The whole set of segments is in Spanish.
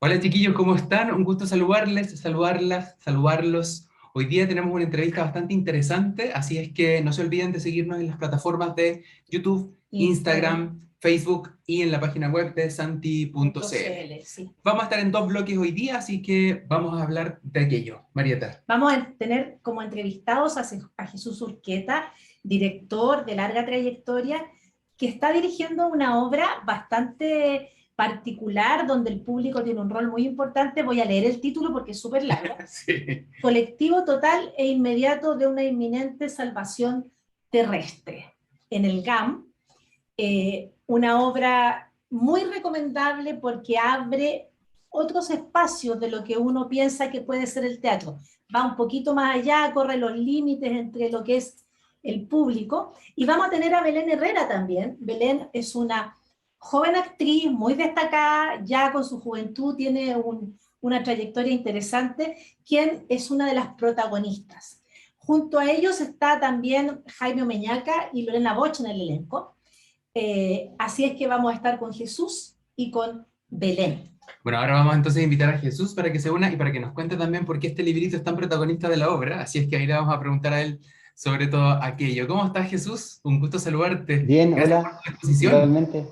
Hola chiquillos, ¿cómo están? Un gusto saludarles, saludarlas, saludarlos. Hoy día tenemos una entrevista bastante interesante, así es que no se olviden de seguirnos en las plataformas de YouTube, Instagram. Instagram, Facebook y en la página web de santi.cl. Sí. Vamos a estar en dos bloques hoy día, así que vamos a hablar de aquello. Marieta. Vamos a tener como entrevistados a Jesús Urqueta, director de larga trayectoria, que está dirigiendo una obra bastante particular, donde el público tiene un rol muy importante. Voy a leer el título porque es súper largo. Sí. Colectivo total e inmediato de una inminente salvación terrestre. En el GAM, una obra muy recomendable porque abre otros espacios de lo que uno piensa que puede ser el teatro. Va un poquito más allá, corre los límites entre lo que es el público. Y vamos a tener a Belén Herrera también. Belén es una joven actriz muy destacada, ya con su juventud tiene una trayectoria interesante, quien es una de las protagonistas. Junto a ellos está también Jaime Omeñaca y Lorena Bosch en el elenco. Así es que vamos a estar con Jesús y con Belén. Bueno, ahora vamos entonces a invitar a Jesús para que se una y para que nos cuente también por qué este librito es tan protagonista de la obra. Así es que ahí le vamos a preguntar a él sobre todo aquello. ¿Cómo estás, Jesús? Un gusto saludarte. Bien, Gracias por hola, tu exposición. igualmente.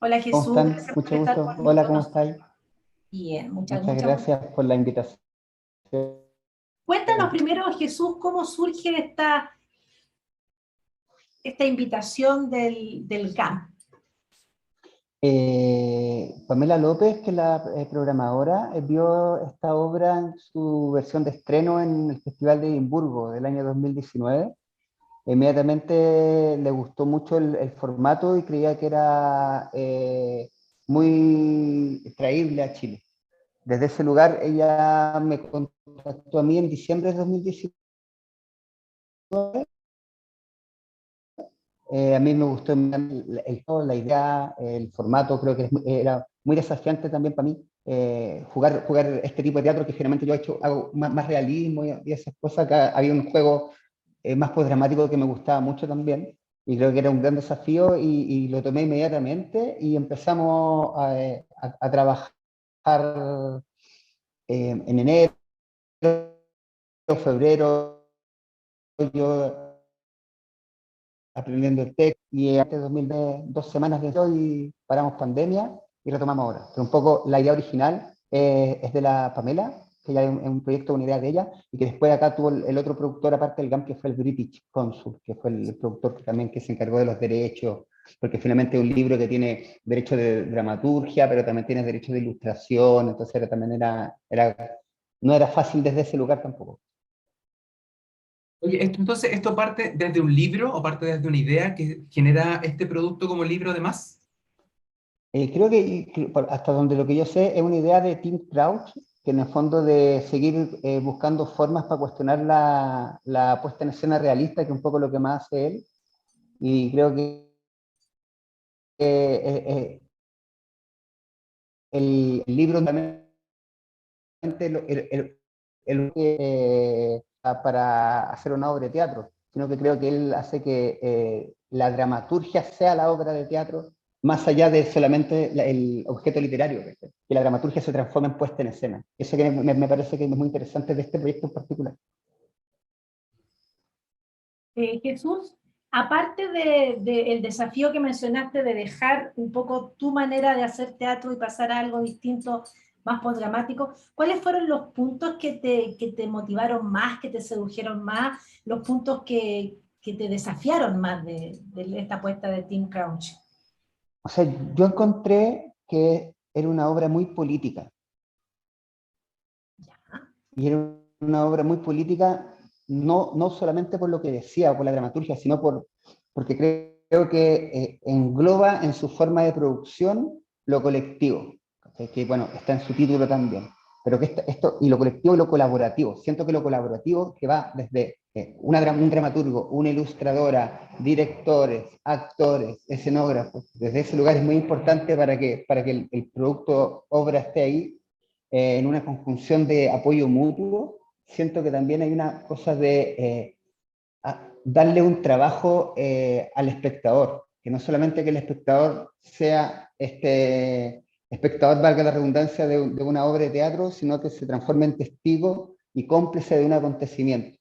Hola ¿Cómo Jesús, están? gracias por Mucho estar gusto. con Hola, ¿cómo nosotros. estáis? Bien, Muchas gracias por la invitación. Cuéntanos primero, Jesús, cómo surge esta invitación del GAM. Pamela López, que es la programadora, vio esta obra en su versión de estreno en el Festival de Edimburgo del año 2019. Inmediatamente le gustó mucho el formato y creía que era muy traíble a Chile. Desde ese lugar ella me contactó a mí en diciembre de 2019. A mí me gustó la idea, el formato, creo que era muy desafiante también para mí. Jugar este tipo de teatro que generalmente yo hago más realismo y esas cosas. Acá había un juego más postdramático que me gustaba mucho también, y creo que era un gran desafío, y lo tomé inmediatamente y empezamos a trabajar en enero, febrero. Yo aprendiendo el texto, y antes de 2020, 2 semanas de eso, y paramos pandemia y retomamos ahora. Pero un poco la idea original es de la Pamela, que ya es un proyecto, una idea de ella, y que después acá tuvo el otro productor aparte del GAM, que fue el British Consul, que fue el productor que también que se encargó de los derechos, porque finalmente es un libro que tiene derecho de dramaturgia, pero también tiene derecho de ilustración. Entonces también no era fácil desde ese lugar tampoco. Oye, entonces, ¿esto parte desde un libro o parte desde una idea que genera este producto como libro además? Creo que hasta donde lo que yo sé es una idea de Tim Crouch, que en el fondo de seguir buscando formas para cuestionar la puesta en escena realista, que es un poco lo que más hace él. Y creo que el libro también para hacer una obra de teatro, sino que creo que él hace que la dramaturgia sea la obra de teatro, más allá de solamente el objeto literario, que la dramaturgia se transforma en puesta en escena. Eso que me parece que es muy interesante de este proyecto en particular. Jesús, aparte del desafío que mencionaste de dejar un poco tu manera de hacer teatro y pasar a algo distinto, más postdramático, ¿cuáles fueron los puntos que te motivaron más, que te sedujeron más, los puntos que te desafiaron más de esta apuesta de Tim Crouch? O sea, yo encontré que era una obra muy política, y era una obra muy política, no solamente por lo que decía o por la dramaturgia, sino porque creo que engloba en su forma de producción lo colectivo, que bueno, está en su título también, pero que esto, y lo colectivo y lo colaborativo. Siento que lo colaborativo, que va desde un dramaturgo, una ilustradora, directores, actores, escenógrafos, desde ese lugar es muy importante para que el producto obra esté ahí, en una conjunción de apoyo mutuo. Siento que también hay una cosa de darle un trabajo al espectador, que no solamente que el espectador sea espectador, valga la redundancia, de una obra de teatro, sino que se transforma en testigo y cómplice de un acontecimiento.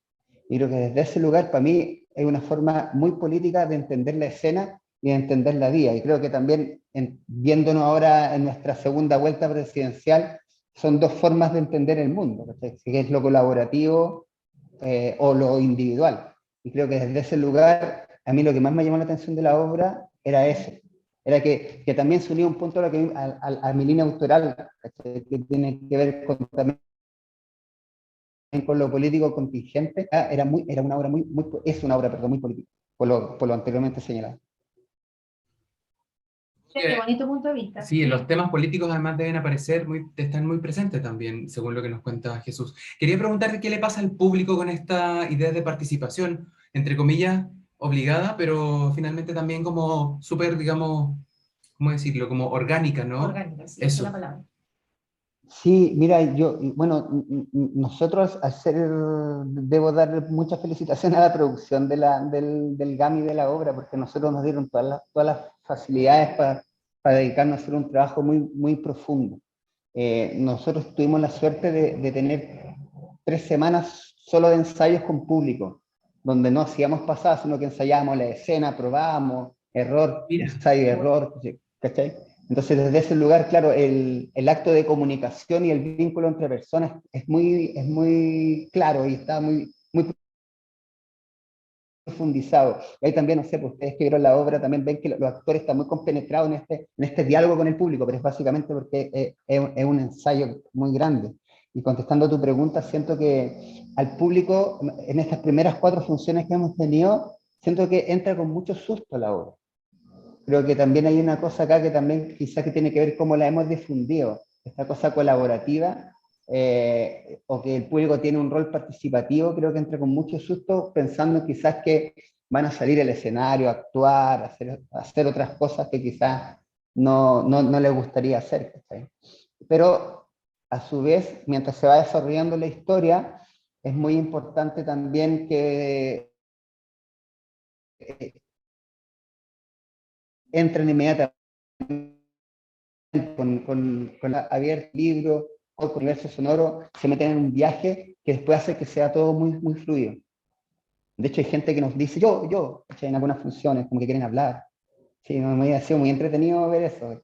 Y creo que desde ese lugar, para mí, es una forma muy política de entender la escena y de entender la vida. Y creo que también, viéndonos ahora en nuestra segunda vuelta presidencial, son dos formas de entender el mundo, ¿cachai? Que es lo colaborativo o lo individual. Y creo que desde ese lugar, a mí lo que más me llamó la atención de la obra era eso. Era que también se unía un punto a mi línea autoral, ¿cachai? Que tiene que ver también con lo político contingente. Era una obra es una obra, perdón, muy política, por lo anteriormente señalado. Qué bonito punto de vista. Sí, los temas políticos además deben aparecer, están muy presentes también, según lo que nos cuenta Jesús. Quería preguntarte qué le pasa al público con esta idea de participación, entre comillas, obligada, pero finalmente también como súper, digamos, ¿cómo decirlo? Como orgánica, ¿no? Orgánica, sí, esa es Eso. la palabra. Sí, mira, bueno, nosotros debo dar muchas felicitaciones a la producción del GAM y de la obra, porque nosotros nos dieron todas las facilidades para dedicarnos a hacer un trabajo muy profundo. Nosotros tuvimos la suerte de tener 3 semanas solo de ensayos con público, donde no hacíamos pasadas, sino que ensayábamos la escena, probábamos, error, Mira. ensayo, error, ¿cachai? Entonces, desde ese lugar, claro, el acto de comunicación y el vínculo entre personas es muy claro y está muy profundizado. Y ahí también, no sé, pues ustedes que vieron la obra también ven que los actores están muy compenetrados en este diálogo con el público, pero es básicamente porque es un ensayo muy grande. Y contestando a tu pregunta, siento que al público, en estas primeras 4 funciones que hemos tenido, siento que entra con mucho susto la obra. Creo que también hay una cosa acá que también quizás que tiene que ver cómo la hemos difundido, esta cosa colaborativa, o que el público tiene un rol participativo, creo que entra con mucho susto pensando quizás que van a salir al escenario, a actuar, hacer otras cosas que quizás no les gustaría hacer, ¿sí? Pero a su vez, mientras se va desarrollando la historia, es muy importante también que entren inmediatamente con abierto libro o con universo sonoro, se meten en un viaje que después hace que sea todo muy fluido. De hecho, hay gente que nos dice, en algunas funciones, como que quieren hablar. Sí, me ha sido muy entretenido ver eso.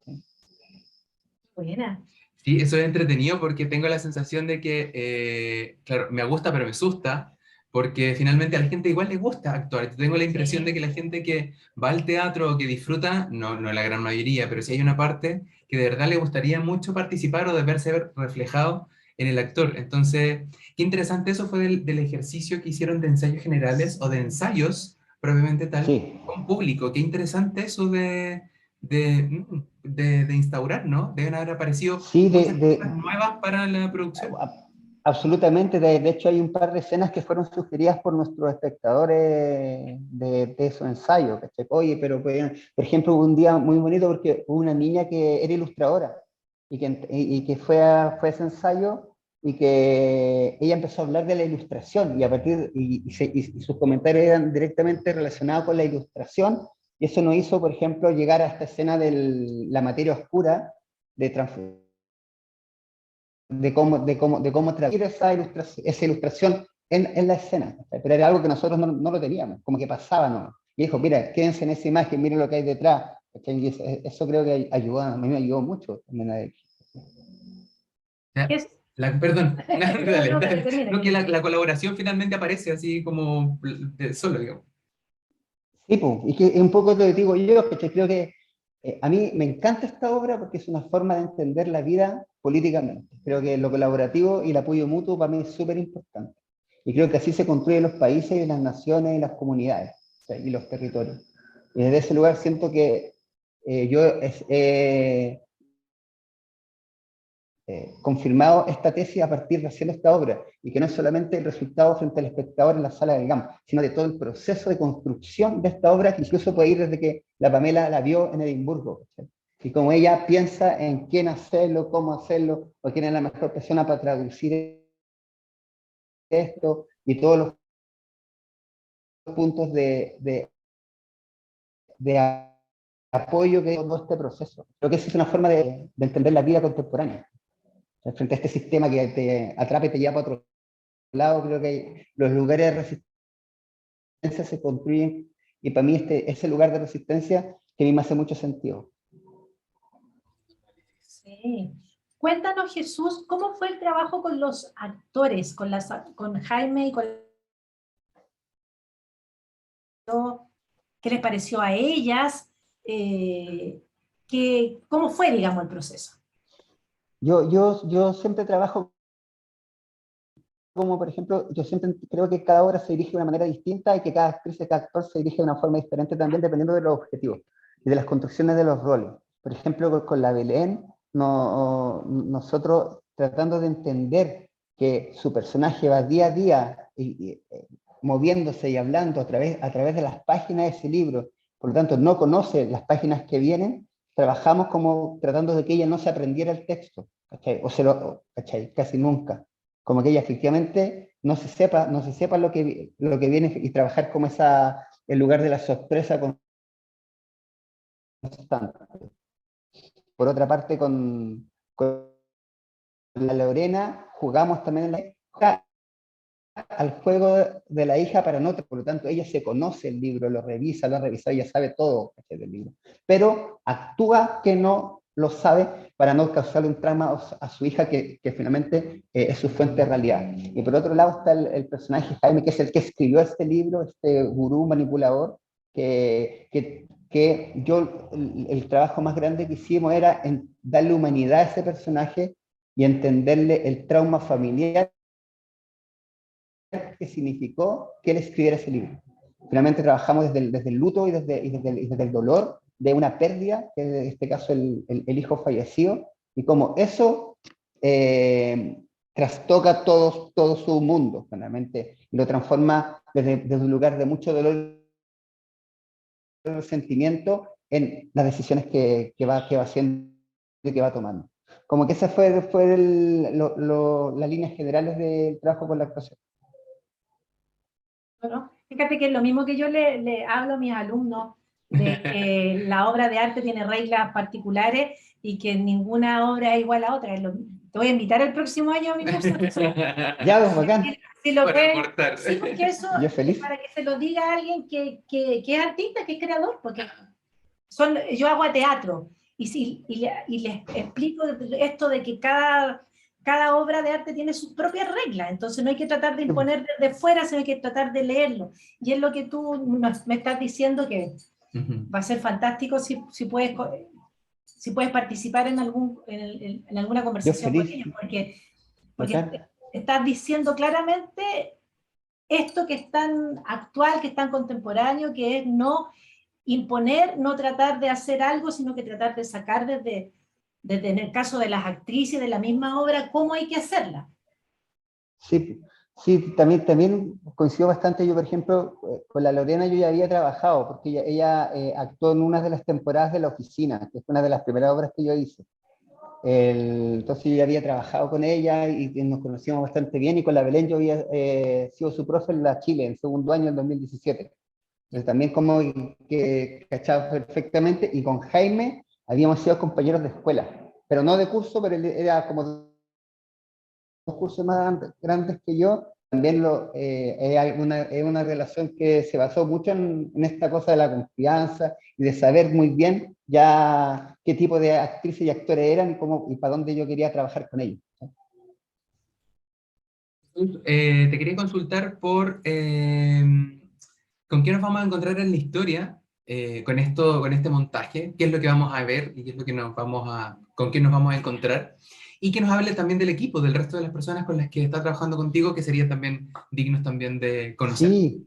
Buena. Sí, eso es entretenido porque tengo la sensación de que, claro, me gusta pero me asusta, porque finalmente a la gente igual le gusta actuar. Tengo la impresión de que la gente que va al teatro o que disfruta, no la gran mayoría, pero sí hay una parte que de verdad le gustaría mucho participar o de verse reflejado en el actor. Entonces, qué interesante eso fue del ejercicio que hicieron de ensayos generales o de ensayos propiamente tal Sí, con público. Qué interesante eso de instaurar, ¿no? Deben haber aparecido sí, muchas cosas nuevas para la producción. absolutamente. De hecho, hay un par de escenas que fueron sugeridas por nuestros espectadores de esos ensayos. ¿Cachai? Oye, pero por ejemplo, hubo un día muy bonito porque hubo una niña que era ilustradora y que fue a ese ensayo y que ella empezó a hablar de la ilustración y a partir y sus comentarios eran directamente relacionados con la ilustración, y eso nos hizo, por ejemplo, llegar a esta escena de la materia oscura, de cómo traducir esa ilustración en la escena. Pero era algo que nosotros no lo teníamos, como que pasaba, ¿no? Y dijo, mira, quédense en esa imagen, miren lo que hay detrás. Y eso creo que ayudó, a mí me ayudó mucho también a él. Ya, Es, perdón, dale, no, dale. termina, No, que termina. la colaboración finalmente aparece así como solo, digamos. Sí, pues, y que un poco te digo yo, que creo que a mí me encanta esta obra porque es una forma de entender la vida políticamente. Creo que lo colaborativo y el apoyo mutuo para mí es súper importante. Y creo que así se construyen los países y las naciones y las comunidades, o sea, y los territorios. Y desde ese lugar siento que yo confirmado esta tesis a partir de hacer esta obra, y que no es solamente el resultado frente al espectador en la sala del GAM, sino de todo el proceso de construcción de esta obra, que incluso puede ir desde que la Pamela la vio en Edimburgo, ¿sí? Y como ella piensa en quién hacerlo, cómo hacerlo, o quién es la mejor persona para traducir esto, y todos los puntos de apoyo que todo este proceso. Creo que esa es una forma de entender la vida contemporánea. O sea, frente a este sistema que te atrapa y te lleva para otro lado, creo que los lugares de resistencia se construyen, y para mí ese lugar de resistencia que a mí me hace mucho sentido. Sí. Cuéntanos, Jesús, ¿cómo fue el trabajo con los actores, con Jaime y con... ¿Qué les pareció a ellas? ¿Cómo fue, digamos, el proceso? Yo siempre trabajo como, por ejemplo, yo siempre creo que cada obra se dirige de una manera distinta y que cada actriz y cada actor se dirige de una forma diferente también dependiendo de los objetivos y de las construcciones de los roles. Por ejemplo, con la Belén, nosotros tratando de entender que su personaje va día a día moviéndose y hablando a través de las páginas de ese libro, por lo tanto no conoce las páginas que vienen, trabajamos como tratando de que ella no se aprendiera el texto, ¿cachai? ¿Cachai? Casi nunca. Como que ella efectivamente no se sepa lo que viene, y trabajar como el lugar de la sorpresa constante. Por otra parte, con la Lorena jugamos también en la hija al juego de la hija para no, por lo tanto ella se conoce el libro, lo revisa, lo ha revisado, ella sabe todo del libro, pero actúa que no lo sabe para no causarle un trauma a su hija que finalmente es su fuente de realidad. Y por otro lado está el personaje Jaime, que es el que escribió este libro, este gurú manipulador, que yo, el trabajo más grande que hicimos era en darle humanidad a ese personaje y entenderle el trauma familiar que significó que él escribiera ese libro. Finalmente trabajamos desde el luto y desde el dolor de una pérdida, que en este caso el hijo fallecido, y como eso trastoca todo su mundo, finalmente, y lo transforma desde un lugar de mucho dolor y resentimiento en las decisiones que va haciendo y que va tomando. Como que esa fue las líneas generales del trabajo con la actuación. Bueno, fíjate que es lo mismo que yo le hablo a mis alumnos, de que la obra de arte tiene reglas particulares y que ninguna obra es igual a otra. Te voy a invitar el próximo año a mi curso. Ya, pues, bacán. Si lo Para pueden, aportar. sí, porque eso Yo feliz. para que se lo diga a alguien que es artista, que es creador, porque yo hago teatro y les explico esto de que cada obra de arte tiene sus propias reglas, entonces no hay que tratar de imponer desde fuera, sino hay que tratar de leerlo. Y es lo que tú me estás diciendo, que va a ser fantástico si puedes participar en alguna conversación con ellos, porque estás diciendo claramente esto que es tan actual, que es tan contemporáneo, que es no imponer, no tratar de hacer algo, sino que tratar de sacar desde en el caso de las actrices de la misma obra, cómo hay que hacerla. Sí, sí, también coincido bastante. Yo, por ejemplo, con la Lorena yo ya había trabajado, porque ella actuó en una de las temporadas de La Oficina, que fue una de las primeras obras que yo hice. Entonces yo ya había trabajado con ella y nos conocíamos bastante bien, y con la Belén yo había sido su profe en la Chile, en segundo año, en 2017. Entonces también como que cachaba perfectamente, y con Jaime habíamos sido compañeros de escuela, pero no de curso, pero él era como dos cursos más grandes que yo. También es una relación que se basó mucho en esta cosa de la confianza y de saber muy bien ya qué tipo de actrices y actores eran y para dónde yo quería trabajar con ellos. Te quería consultar con qué nos vamos a encontrar en la historia con este montaje, qué es lo que vamos a ver y qué es lo que con qué nos vamos a encontrar, y que nos hable también del equipo, del resto de las personas con las que está trabajando contigo, que serían también dignos también de conocer. Sí,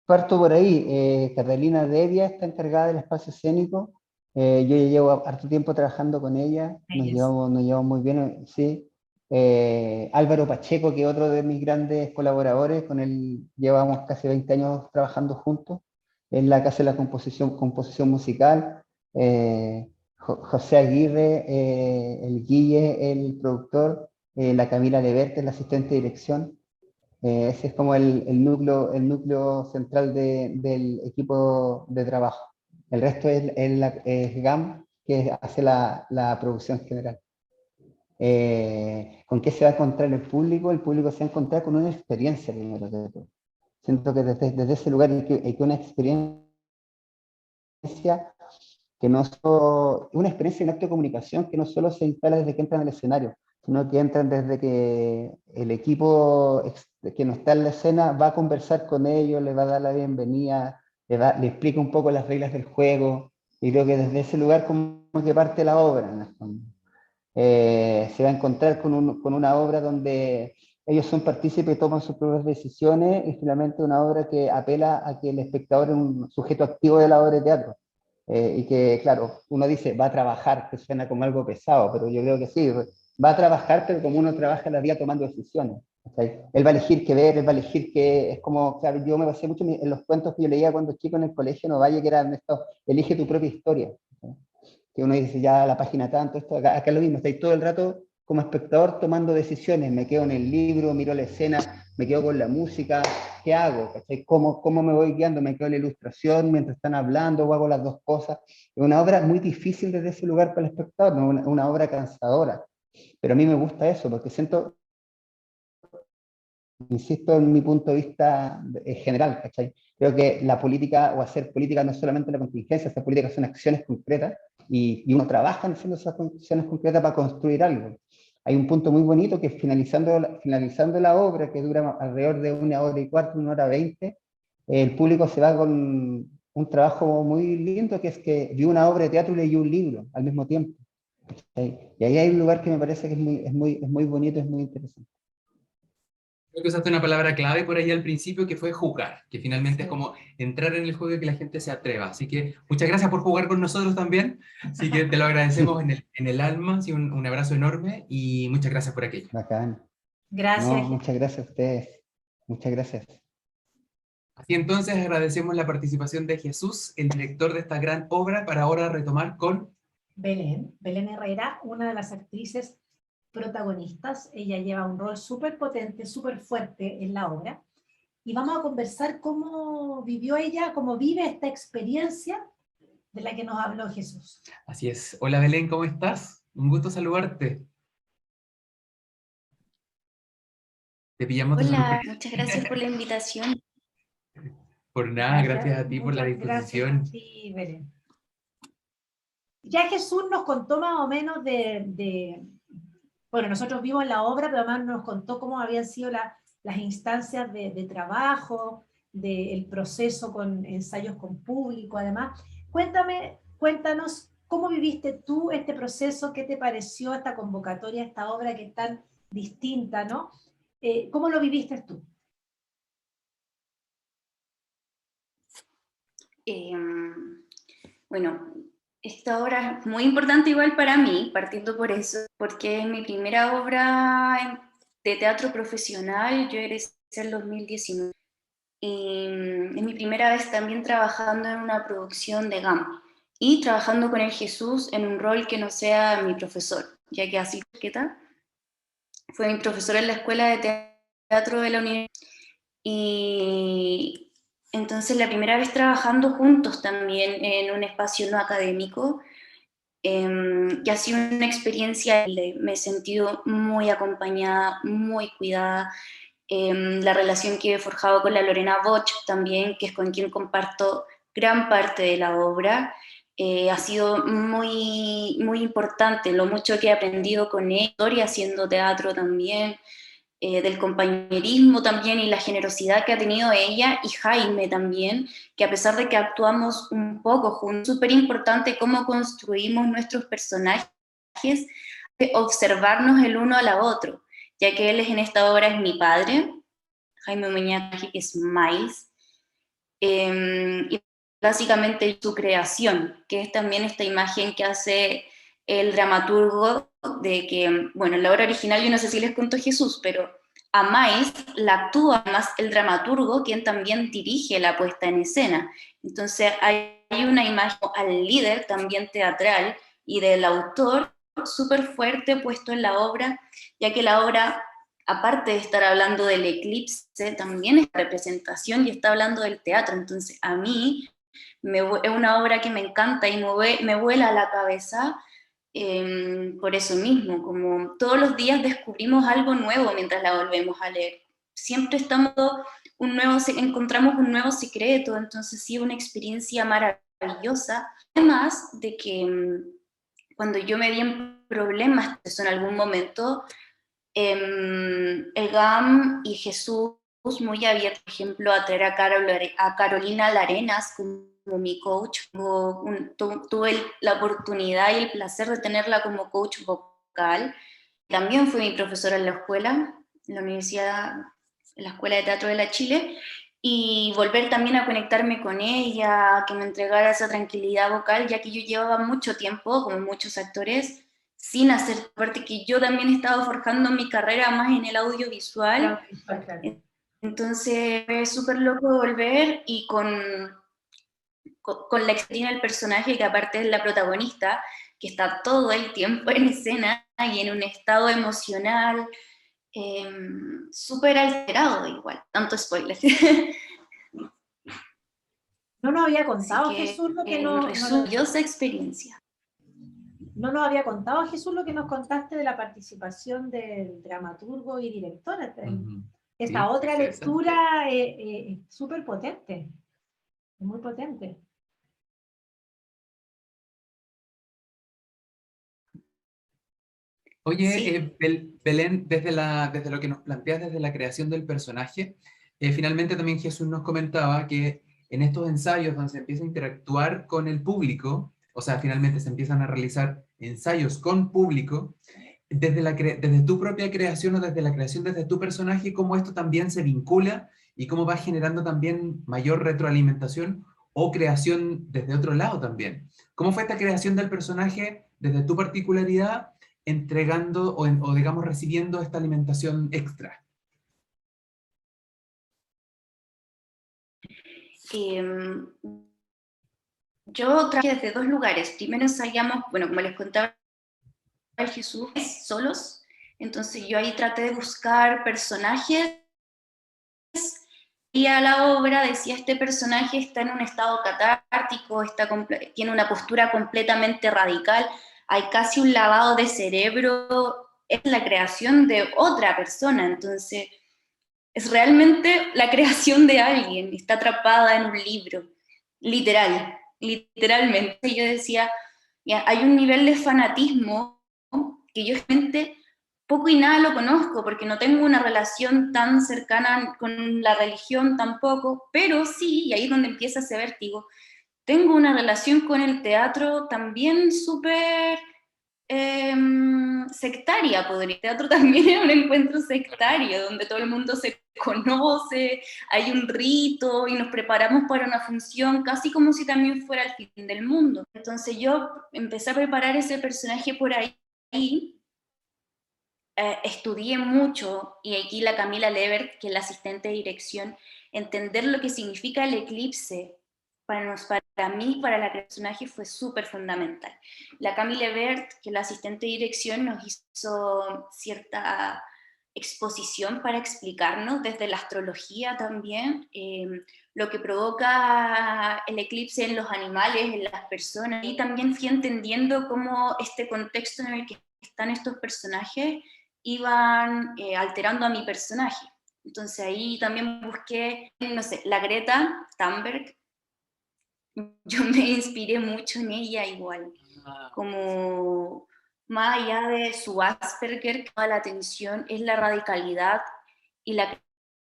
parto por ahí. Catalina Devia está encargada del espacio escénico. Yo ya llevo harto tiempo trabajando con ella, nos llevamos muy bien, sí. Álvaro Pacheco, que es otro de mis grandes colaboradores, con él llevamos casi 20 años trabajando juntos en la casa de la composición musical. José Aguirre, el Guille, el productor, la Camila Leverte, el asistente de dirección. Ese es como el núcleo central del equipo de trabajo. El resto es GAM, que hace la producción general. ¿Con qué se va a encontrar el público? El público se va a encontrar con una experiencia primero de todo. Siento que desde ese lugar hay que una experiencia que no solo, una experiencia en acto de comunicación que no solo se instala desde que entran al escenario, sino que entran desde que el equipo que no está en la escena va a conversar con ellos, le va a dar la bienvenida, le explica un poco las reglas del juego, y creo que desde ese lugar como que parte la obra, en el fondo. Se va a encontrar con una obra donde ellos son partícipes y toman sus propias decisiones, y finalmente una obra que apela a que el espectador es un sujeto activo de la obra de teatro. Y que, claro, uno dice, va a trabajar, que suena como algo pesado, pero yo creo que sí, va a trabajar, pero como uno trabaja en la vida tomando decisiones. ¿Okay? Él va a elegir qué ver, él va a elegir qué, es como, claro, yo me basé mucho en los cuentos que yo leía cuando chico en el colegio, no vaya que eran estos, elige tu propia historia. ¿Okay? Que uno dice ya la página tanto, esto, acá es lo mismo, estáis todo el rato como espectador tomando decisiones, me quedo en el libro, miro la escena, me quedo con la música, ¿qué hago? ¿Cómo me voy guiando? ¿Me quedo en la ilustración mientras están hablando o hago las dos cosas? Es una obra muy difícil desde ese lugar para el espectador, ¿no? Una obra cansadora, pero a mí me gusta eso, porque siento, insisto en mi punto de vista general, ¿cachai? Creo que la política o hacer política no es solamente la contingencia, hacer política son acciones concretas y uno trabaja haciendo esas acciones concretas para construir algo. Hay un punto muy bonito que finalizando la obra, que dura alrededor de 1 hora y cuarto, 1 hora 20, el público se va con un trabajo muy lindo, que es que vio una obra de teatro y leyó un libro al mismo tiempo. ¿Cachai? Y ahí hay un lugar que me parece que es muy bonito, es muy interesante. Creo que usaste una palabra clave por ahí al principio, que fue jugar, que finalmente es Sí. como entrar en el juego y que la gente se atreva. Así que muchas gracias por jugar con nosotros también. Así que te lo agradecemos en el alma, así un abrazo enorme y muchas gracias por aquello. Bacán. No, Gracias. muchas gracias a ustedes. Muchas gracias. Así entonces agradecemos la participación de Jesús, el director de esta gran obra, para ahora retomar con... Belén Herrera, una de las actrices protagonistas. Ella lleva un rol súper potente, súper fuerte en la obra. Y vamos a conversar cómo vivió ella, cómo vive esta experiencia de la que nos habló Jesús. Así es. Hola Belén, ¿cómo estás? Un gusto saludarte. Te pillamos de Hola, sorpresa. muchas gracias por la invitación. Por nada, gracias a ti por la Muchas gracias disposición. a ti, Belén. Ya Jesús nos contó más o menos bueno, nosotros vimos la obra, pero además nos contó cómo habían sido las instancias de trabajo, del proceso con ensayos con público, además. Cuéntanos cómo viviste tú este proceso, qué te pareció esta convocatoria, esta obra que es tan distinta, ¿no? ¿Cómo lo viviste tú? Bueno, esta obra es muy importante igual para mí, partiendo por eso, porque es mi primera obra de teatro profesional. Yo egresé en 2019 y es mi primera vez también trabajando en una producción de GAM y trabajando con el Jesús en un rol que no sea mi profesor, ya que así fue mi profesor en la escuela de teatro de la universidad. Y entonces la primera vez trabajando juntos también en un espacio no académico, que ha sido una experiencia, me he sentido muy acompañada, muy cuidada. La relación que he forjado con la Lorena Boch también, que es con quien comparto gran parte de la obra, ha sido muy, muy importante, lo mucho que he aprendido con ella, haciendo teatro también, del compañerismo también y la generosidad que ha tenido ella y Jaime también, que a pesar de que actuamos un poco juntos, es súper importante cómo construimos nuestros personajes, observarnos el uno a la otro, ya que él en esta obra es mi padre, Jaime Muñac, que es Miles, y básicamente su creación, que es también esta imagen que hace el dramaturgo de que, bueno, en la obra original yo no sé si les contó Jesús, pero a Miles la actúa más el dramaturgo, quien también dirige la puesta en escena. Entonces hay una imagen al líder también teatral y del autor súper fuerte puesto en la obra, ya que la obra, aparte de estar hablando del eclipse, también es representación y está hablando del teatro. Entonces a mí Es una obra que me encanta y me vuela la cabeza, por eso mismo, como todos los días descubrimos algo nuevo mientras la volvemos a leer. Siempre encontramos un nuevo secreto, entonces sí, una experiencia maravillosa. Además de que cuando yo me vi en problemas en algún momento, el GAM y Jesús muy abierto, por ejemplo, a traer a Carolina Larenas como mi coach. Tuve la oportunidad y el placer de tenerla como coach vocal. También fue mi profesora en la escuela, en la universidad, en la Escuela de Teatro de la Chile, y volver también a conectarme con ella, que me entregara esa tranquilidad vocal, ya que yo llevaba mucho tiempo, como muchos actores, sin hacer, aparte que yo también estaba forjando mi carrera más en el audiovisual. Claro. Entonces es súper loco volver y con la experiencia del personaje, que aparte es la protagonista, que está todo el tiempo en escena y en un estado emocional súper alterado igual, tanto spoiler. No nos había contado Jesús lo que Maravillosa experiencia. No nos había contado Jesús lo que nos contaste de la participación del dramaturgo y director. Esta Sí, otra lectura es súper potente, muy potente. Oye, Sí. Belén, desde lo que nos planteas, desde la creación del personaje, finalmente también Jesús nos comentaba que en estos ensayos donde se empieza a interactuar con el público, o sea, finalmente se empiezan a realizar ensayos con público, desde tu propia creación o desde la creación desde tu personaje, cómo esto también se vincula y cómo va generando también mayor retroalimentación o creación desde otro lado también. ¿Cómo fue esta creación del personaje desde tu particularidad, entregando o digamos recibiendo esta alimentación extra? Yo trabajé desde dos lugares. Primero ensayamos, bueno, como les contaba, Jesús solos, entonces yo ahí traté de buscar personajes y a la obra decía, este personaje está en un estado catártico, tiene una postura completamente radical, hay casi un lavado de cerebro, es la creación de otra persona, entonces es realmente la creación de alguien, está atrapada en un libro, literalmente. Yo decía, ya, hay un nivel de fanatismo que yo realmente poco y nada lo conozco, porque no tengo una relación tan cercana con la religión tampoco, pero sí, y ahí es donde empieza ese vértigo, tengo una relación con el teatro también súper sectaria, podría. El teatro también es un encuentro sectario, donde todo el mundo se conoce, hay un rito y nos preparamos para una función, casi como si también fuera el fin del mundo. Entonces yo empecé a preparar ese personaje por ahí, estudié mucho, y aquí la Camila Levert, que es la asistente de dirección, entender lo que significa el eclipse, para mí, para la personaje, fue súper fundamental. La Camila Levert, que es la asistente de dirección, nos hizo cierta exposición para explicarnos desde la astrología también, lo que provoca el eclipse en los animales, en las personas, y también fui entendiendo cómo este contexto en el que están estos personajes iban alterando a mi personaje. Entonces ahí también busqué, no sé, la Greta Thunberg, yo me inspiré mucho en ella igual, como más allá de su Asperger, que llama la atención es la radicalidad y la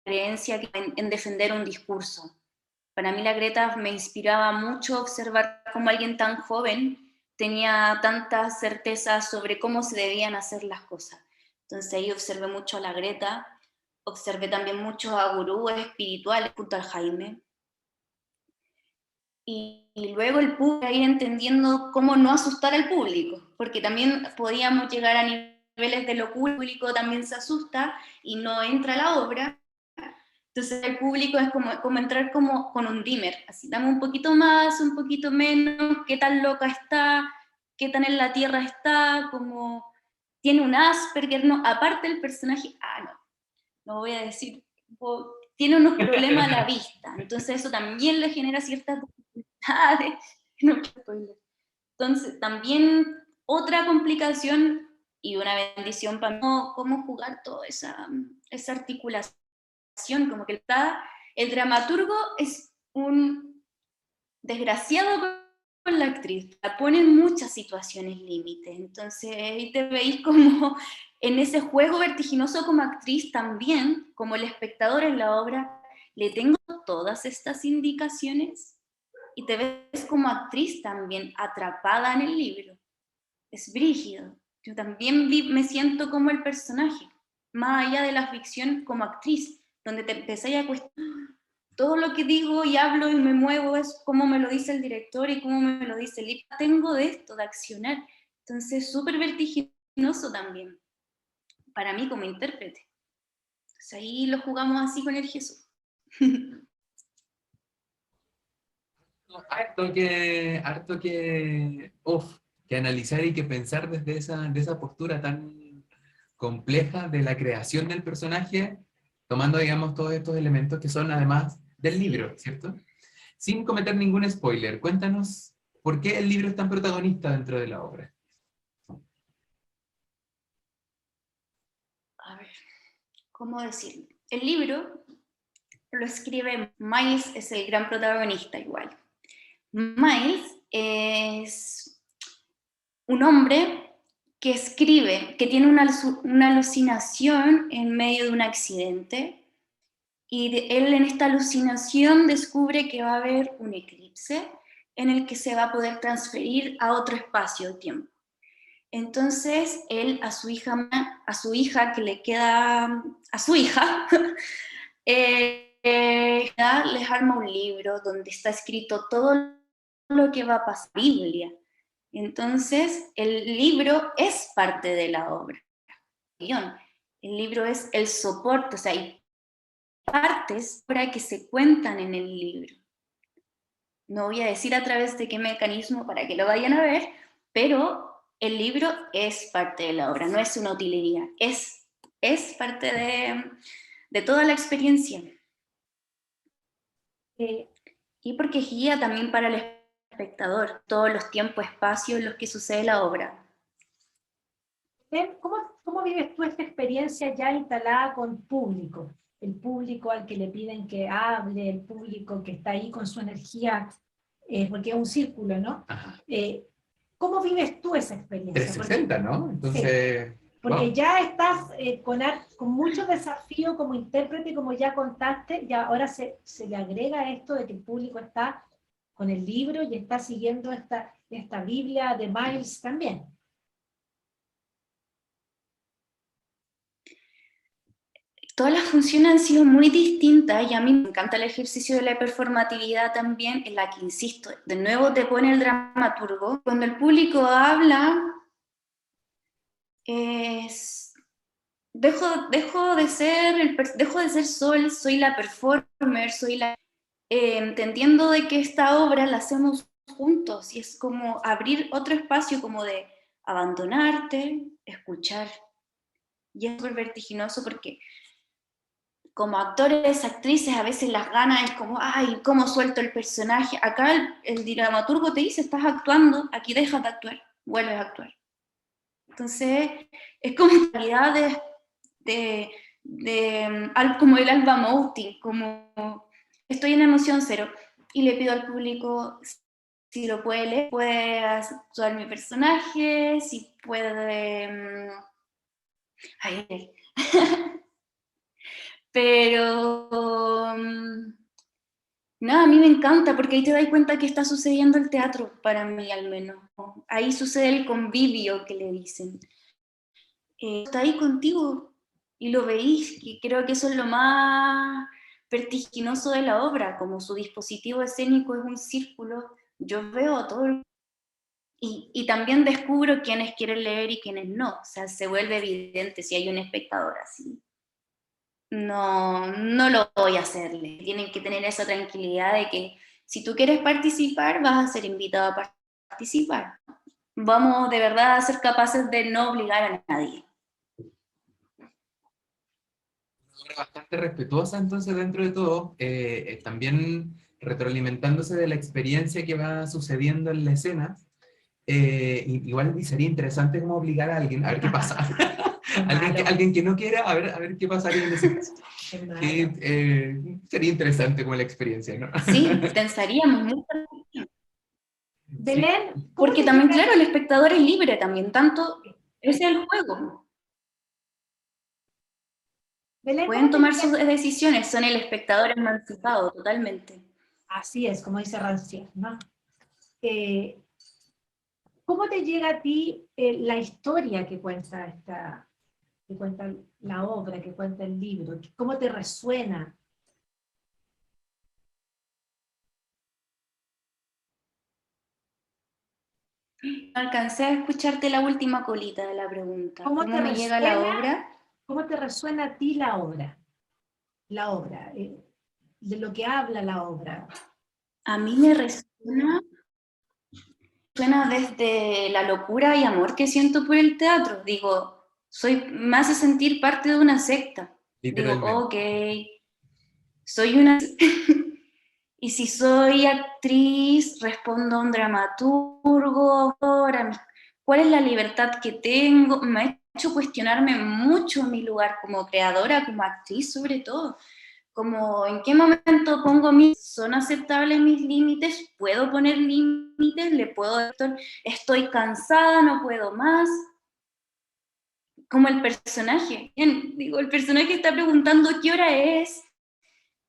creencia en defender un discurso. Para mí la Greta me inspiraba mucho observar cómo alguien tan joven tenía tantas certezas sobre cómo se debían hacer las cosas. Entonces ahí observé mucho a la Greta, observé también mucho a gurúes espirituales junto al Jaime, y luego el público ir entendiendo cómo no asustar al público, porque también podíamos llegar a niveles de lo que el público también se asusta y no entra a la obra. Entonces el público es como entrar como con un dimmer, así, dame un poquito más, un poquito menos, qué tan loca está, qué tan en la tierra está, como tiene un Asperger, no, aparte el personaje, no voy a decir, tiene unos problemas a la vista, entonces eso también le genera ciertas Ah, no, spoiler. Entonces, también otra complicación y una bendición para mí, cómo jugar toda esa articulación, como que el dramaturgo es un desgraciado con la actriz, la pone en muchas situaciones límites, entonces ahí te veis como en ese juego vertiginoso como actriz también, como el espectador en la obra, le tengo todas estas indicaciones y te ves como actriz también atrapada en el libro. Es brígido. Yo también me siento como el personaje, más allá de la ficción como actriz, donde te empezáis a cuestionar todo lo que digo y hablo y me muevo es como me lo dice el director y como me lo dice el libro. Tengo de esto, de accionar. Entonces, súper vertiginoso también, para mí como intérprete. Entonces, ahí lo jugamos así con el Jesús. Que analizar y que pensar desde de esa postura tan compleja de la creación del personaje, tomando, digamos, todos estos elementos que son además del libro, ¿cierto? Sin cometer ningún spoiler, cuéntanos por qué el libro es tan protagonista dentro de la obra. A ver, ¿cómo decirlo? El libro lo escribe Miles, es el gran protagonista igual. Miles es un hombre que escribe, que tiene una alucinación en medio de un accidente, y él en esta alucinación descubre que va a haber un eclipse en el que se va a poder transferir a otro espacio-tiempo. Entonces él a su hija que le queda, a su hija, les arma un libro donde está escrito todo lo que va a pasar, Biblia. Entonces, el libro es parte de la obra. El libro es el soporte, o sea, hay partes para que se cuentan en el libro. No voy a decir a través de qué mecanismo para que lo vayan a ver, pero el libro es parte de la obra, no es una utilería, es parte de toda la experiencia. Y porque es guía también para el espectador, todos los tiempos, espacios en los que sucede la obra. ¿Cómo vives tú esta experiencia ya instalada con público? El público al que le piden que hable, el público que está ahí con su energía, porque es un círculo, ¿no? ¿Cómo vives tú esa experiencia? 360, ¿no? Entonces... Sí, porque wow. ya estás con mucho desafío como intérprete, como ya contaste, y ahora se le agrega esto de que el público está con el libro y está siguiendo esta Biblia de Miles también. Todas las funciones han sido muy distintas y a mí me encanta el ejercicio de la performatividad también, en la que, insisto, de nuevo te pone el dramaturgo. Cuando el público habla, dejo de ser Sol, soy la performer, entendiendo de que esta obra la hacemos juntos y es como abrir otro espacio como de abandonarte, escuchar. Y es súper vertiginoso porque como actores, actrices, a veces las ganas es como, ay, ¿cómo suelto el personaje? Acá el dramaturgo te dice, estás actuando, aquí dejas de actuar, vuelves a actuar. Entonces, es como una calidad como el Alba Mouting, como estoy en emoción cero, y le pido al público si lo puede leer, puede actuar mi personaje, si puede... Ay, pero no, a mí me encanta porque ahí te das cuenta que está sucediendo el teatro, para mí al menos. Ahí sucede el convivio que le dicen. Está ahí contigo y lo veis, y creo que eso es lo más vertiginoso de la obra, como su dispositivo escénico es un círculo, yo veo a todo y también descubro quiénes quieren leer y quiénes no, o sea, se vuelve evidente si hay un espectador así. No lo voy a hacerle. Tienen que tener esa tranquilidad de que si tú quieres participar, vas a ser invitado a participar. Vamos de verdad a ser capaces de no obligar a nadie. Bastante respetuosa entonces dentro de todo, también retroalimentándose de la experiencia que va sucediendo en la escena, igual sería interesante como obligar a alguien a ver qué pasa. Alguien que no quiera, a ver qué pasaría en ese caso. Sería interesante como la experiencia, ¿no? Sí, pensaríamos mucho. Belén, ¿cómo Porque te también, llega- claro, el espectador es libre también, tanto ese es el juego. Belén, Pueden ¿cómo te tomar llega- sus decisiones, son el espectador emancipado totalmente. Así es, como dice Rancière, ¿no? ¿Cómo te llega a ti la historia que cuenta la obra, que cuenta el libro? ¿Cómo te resuena? No alcancé a escucharte la última colita de la pregunta. ¿Cómo ¿Cómo te me llega la resuena? obra? ¿Cómo te resuena a ti la obra? La obra, de lo que habla la obra. A mí me suena desde la locura y amor que siento por el teatro. Digo, me hace sentir parte de una secta. Digo, ok, soy una... Y si soy actriz, respondo a un dramaturgo, ¿cuál es la libertad que tengo? Me ha hecho cuestionarme mucho mi lugar como creadora, como actriz sobre todo. Como en qué momento ¿son aceptables mis límites? ¿Puedo poner límites? ¿Le puedo decir, estoy cansada, no puedo más? Como el personaje. Bien, digo, el personaje está preguntando qué hora es,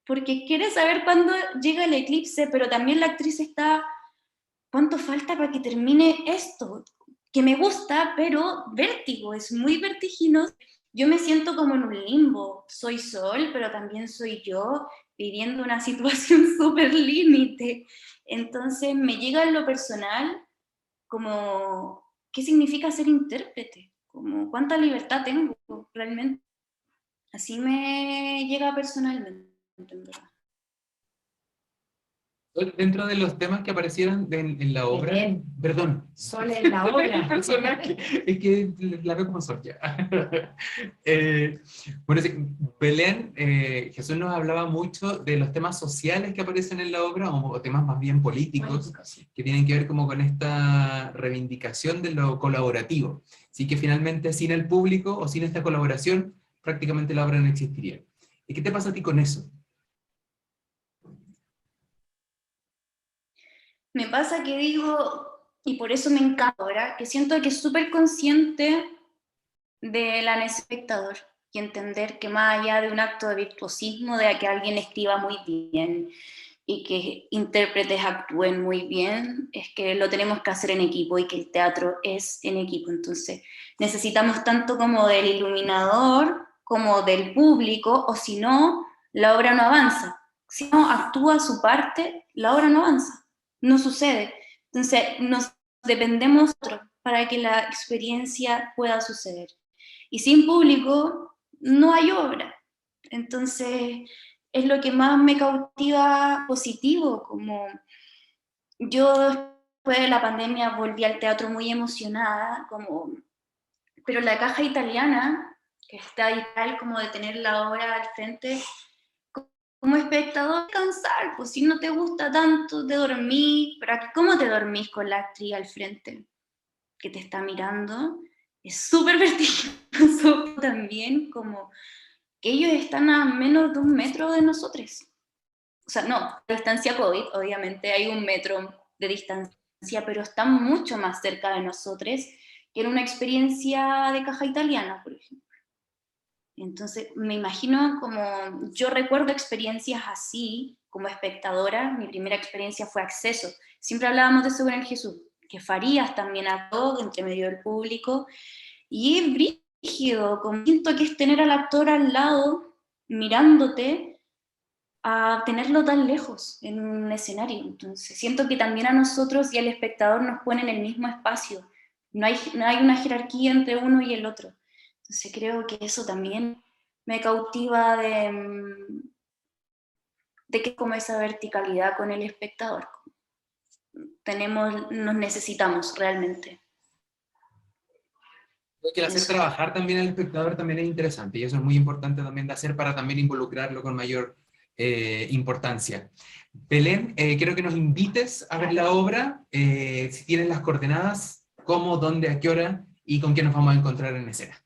porque quiere saber cuándo llega el eclipse, pero también la actriz está, ¿cuánto falta para que termine esto? Que me gusta, pero vértigo, es muy vertiginoso. Yo me siento como en un limbo, soy Sol, pero también soy yo, viviendo una situación súper límite. Entonces me llega en lo personal como, ¿qué significa ser intérprete? Como, ¿cuánta libertad tengo realmente? Así me llega personalmente, en verdad. Dentro de los temas que aparecieron en la obra, Belén. perdón. Sol en la obra. El personaje, es que la veo como Sol ya. Bueno, sí, Belén, Jesús nos hablaba mucho de los temas sociales que aparecen en la obra, o temas más bien políticos, que tienen que ver como con esta reivindicación de lo colaborativo. Así que finalmente sin el público o sin esta colaboración, prácticamente la obra no existiría. ¿Y qué te pasa a ti con eso? Me pasa que digo, y por eso me encanta ahora, que siento que es súper consciente de la necesidad del espectador y entender que más allá de un acto de virtuosismo, de que alguien escriba muy bien y que intérpretes actúen muy bien, es que lo tenemos que hacer en equipo y que el teatro es en equipo. Entonces necesitamos tanto como del iluminador como del público, o si no, la obra no avanza. Si no actúa su parte, la obra no avanza. No sucede. Entonces, nos dependemos de otros para que la experiencia pueda suceder. Y sin público no hay obra. Entonces, es lo que más me cautiva positivo, como yo después de la pandemia volví al teatro muy emocionada, pero la caja italiana, que está igual como de tener la obra al frente, como espectador, cansar, pues si no te gusta tanto, te dormís, pero ¿cómo te dormís con la actriz al frente que te está mirando? Es súper vertiginoso también, como que ellos están a menos de 1 metro de nosotros. O sea, no, a distancia COVID, obviamente hay 1 metro de distancia, pero están mucho más cerca de nosotros que en una experiencia de caja italiana, por ejemplo. Entonces, me imagino como, yo recuerdo experiencias así, como espectadora, mi primera experiencia fue Acceso. Siempre hablábamos de eso con el Jesús, que Farías también actuó entre medio del público, y es brígido, como siento que es tener al actor al lado, mirándote, a tenerlo tan lejos en un escenario. Entonces, siento que también a nosotros y al espectador nos ponen en el mismo espacio. No hay una jerarquía entre uno y el otro. Entonces creo que eso también me cautiva de que como esa verticalidad con el espectador. Nos necesitamos realmente. Creo que el hacer Eso. trabajar también al espectador también es interesante, y eso es muy importante también de hacer para también involucrarlo con mayor importancia. Belén, quiero que nos invites a ver la obra, si tienes las coordenadas, cómo, dónde, a qué hora y con quién nos vamos a encontrar en escena.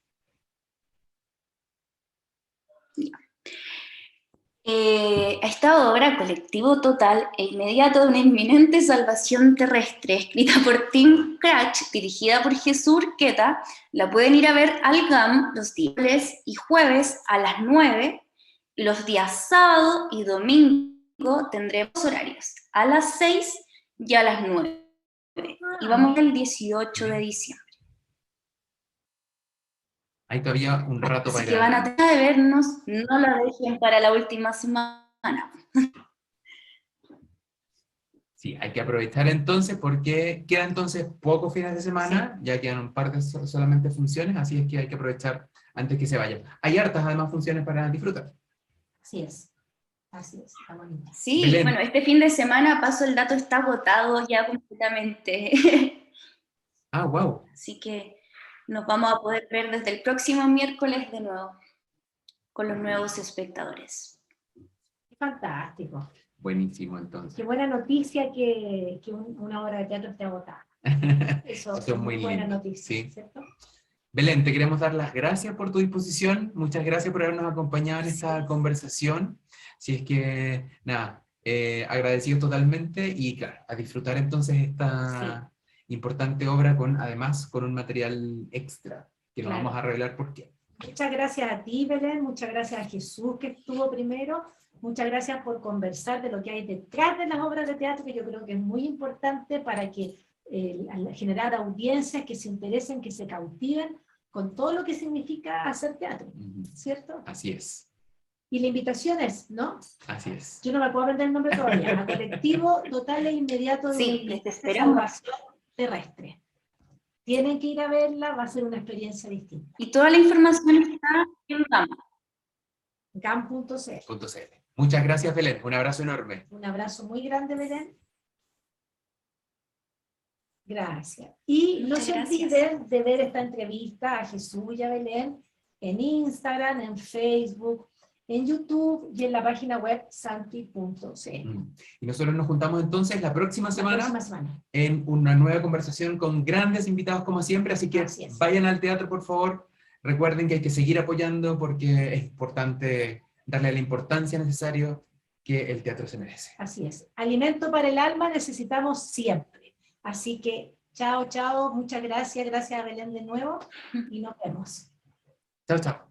Esta obra, Colectivo Total e Inmediato de una Inminente Salvación Terrestre, escrita por Tim Cratch, dirigida por Jesús Urqueta, la pueden ir a ver al GAM los días y jueves a las 9, y los días sábado y domingo tendremos horarios a las 6 y a las 9. Y vamos el 18 de diciembre. Hay todavía un rato para Así ir que a van a tener de vernos, no la dejen para la última semana. Sí, hay que aprovechar entonces porque quedan entonces pocos fines de semana, ya quedan un par de solamente funciones, así es que hay que aprovechar antes que se vayan. Hay hartas además funciones para disfrutar. Así es, está bonito. Sí, Belén. bueno, este fin de semana, paso el dato, está agotado ya completamente. Ah, wow. Así que nos vamos a poder ver desde el próximo miércoles de nuevo, con los nuevos espectadores. Fantástico. Buenísimo entonces. Qué buena noticia que una obra de teatro esté agotada. Eso es muy buena lindo. noticia, Sí. ¿cierto? Belén, te queremos dar las gracias por tu disposición, muchas gracias por habernos acompañado en esta conversación. Si es que, nada, agradecido totalmente y claro, a disfrutar entonces esta importante obra además con un material extra, que nos vamos a revelar por qué. Muchas gracias a ti, Belén, muchas gracias a Jesús que estuvo primero, muchas gracias por conversar de lo que hay detrás de las obras de teatro, que yo creo que es muy importante para que al generar audiencias que se interesen, que se cautiven con todo lo que significa hacer teatro, ¿cierto? Así es. Y la invitación es, ¿no? Así es. Yo no me puedo aprender el nombre todavía. A Colectivo Total e Inmediato de Salvación Terrestre. Tienen que ir a verla, va a ser una experiencia distinta. Y toda la información está en GAM. GAM.cl. Muchas gracias, Belén. Un abrazo enorme. Un abrazo muy grande, Belén. Gracias. Y no se olviden de ver esta entrevista a Jesús y a Belén en Instagram, en Facebook, en YouTube y en la página web santi.cl. Y nosotros nos juntamos entonces la próxima semana en una nueva conversación con grandes invitados como siempre, así que vayan al teatro por favor. Recuerden que hay que seguir apoyando porque es importante darle la importancia necesaria que el teatro se merece. Así es. Alimento para el alma necesitamos siempre. Así que chao, chao, muchas gracias, gracias a Belén de nuevo y nos vemos. Chao, chao.